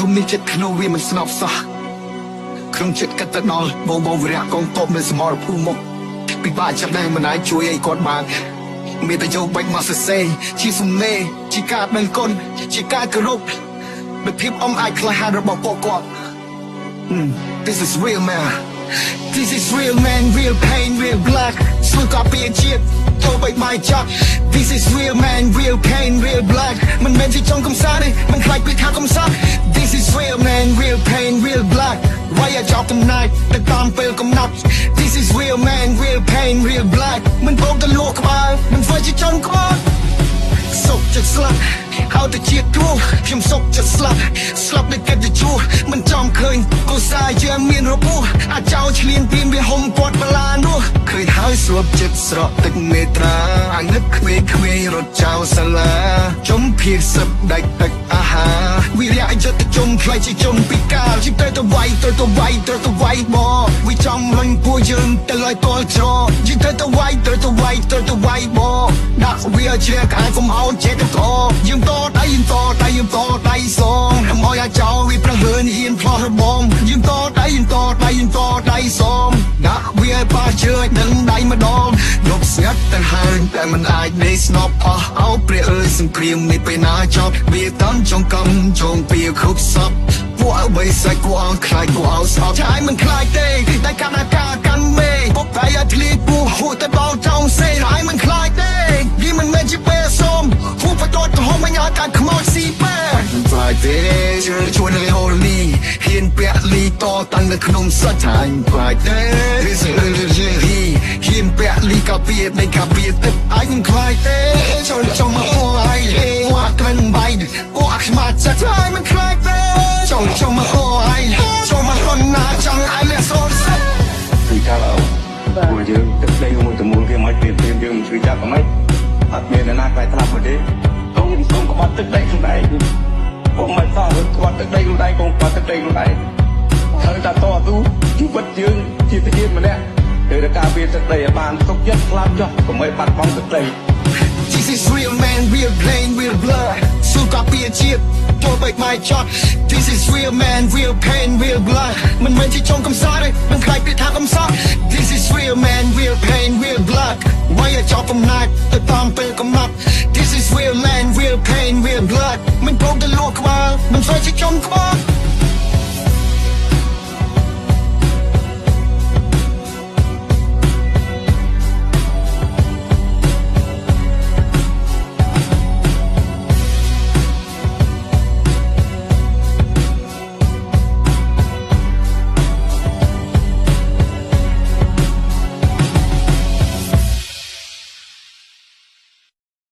มมีចិត្តក្នុងវាមិនស្នប់សោះក្នុងចិត្តកាត់ទៅដល់បងវិរៈកងតបនៅសមរភូមិមុខពិបាកចាប់ដែរមិនអាចជួយឲ្យគាត់បានមានតែយកបាច់មកសរសេរជាសំណេរជាការដឹងគុណជាការគោរពដោយភាពអំអាចក្លាហានរបស់ពួកគាត់ This is real man This is real man real pain real black ស្រួលក៏ពីជាតិចូលបីបាយចាក់ This is real man real pain real black មិនមែនជាចង់កំសាន្តទេមិនខ្លាចពីថាកំសាន្ត This is real man real pain real black វាយចោលកំណាចទៅតាមពេលកំណត់ This is real man real pain real black មិនបងទៅលក់ក្បាលមិនធ្វើជាចង់ក្បាលសុខចិត្តស្លាប់ហើយទៅជាតិគ្រូខ្ញុំសុខចិត្តស្លាប់ដូចកិត្តិយសមិនចំឃើញកុសាយើងមានរបួសអាចោឆ្លៀនពីវាហុំគាត់បលានោះឃើញហើយស្រួបចិត្តស្រក់ទឹកមេត្រាអានឹកក្មេងរត់ចោលសាលាចំភៀសឹបដាច់ទឹកអាហារវិរៈយុទ្ធជុំខ្លាចជាជុំពីកាលជីទៅវាយបងវាចង់លុញពួកយើងទៅលយតល់ច្រជីទៅវាយបងដាក់វាជ្រះកាយកុំអោនចេះទៅតយើងតដៃសងឲ្យអាចោវាប្រហើនហ៊ានផ្លោះរបងយើងតដៃសងដាក់វាប៉ះជើញនឹងដៃម្ដងលុបស្ងាត់ទៅហើយតែមិនអាចដេកស្នប់អស់អោព្រះអើយសង្គ្រាមនេះពេលណាចប់វាតាន់ចងកំចងពីគ្រប់សពពួកអ្វីសាច់គួរអោខ្លាចគួរអោស្អប់ឆាយមិនខ្លាចទេតែកាន់អាការកាន់មេពុកតែអាធ្លីពូហួរទៅដល់ចောင်းសេហើយមិនខ្លាចទេវាមិនមែនជាពេលសូមហួរបដទៅហមញ៉ាការខ្មោចស៊ីបែខ្លាចទេជួយនៅហូលីហ៊ានពាក់លីតតាំងនៅក្នុងសាច់ហើយខ្លាចទេហ៊ានពាក់លីកាពីនៃកាពីទឹកអញមិនខ្លាចទេចូលមកហួរហើយវ៉ាក្រិនបាយអូអាខ្មាត់ចាស់ហើយមិនខ្លាចទេចូលមកហួរហើយចូលមករត់ណាចង់ឲ្យលះសូនសិតពីកាលពួកយើងទឹកដីមួយទៅមួយវាមិនពីយើងមិនជួយចាប់ហ្មងអត់មានអ្នកណាខ្លាចស្លាប់មកទេសូមក្បត់ទឹកដីខ្លួនឯងខ្ញុំមិនសោះក្បត់ទឹកដីខ្លួនឯងកុំក្បត់ទឹកដីខ្លួនឯងហើយតាតស៊ូជីវិតយើងជាទាហានម្នាក់ត្រូវតែការពារទឹកដីឲ្យបានទុកចិត្តខ្លាំងចុះកុំឲ្យបាត់បង់ទឹកដី This is real man real pain real blood ស៊ូកាពីជាតិចូលបែកម៉ៃចត់ This is real man real pain real blood មិនមែនជាចង់កំសាន្តទេមិនខ្លាចពីថាកំសាន្ត This is real man real pain real blood វាយចោលកំណាចទៅតាមពេលកំណត់ This is real man real pain real blood មិនព្រមទៅលក់ក្បាលមិនស្អីជាចង់ក្បាល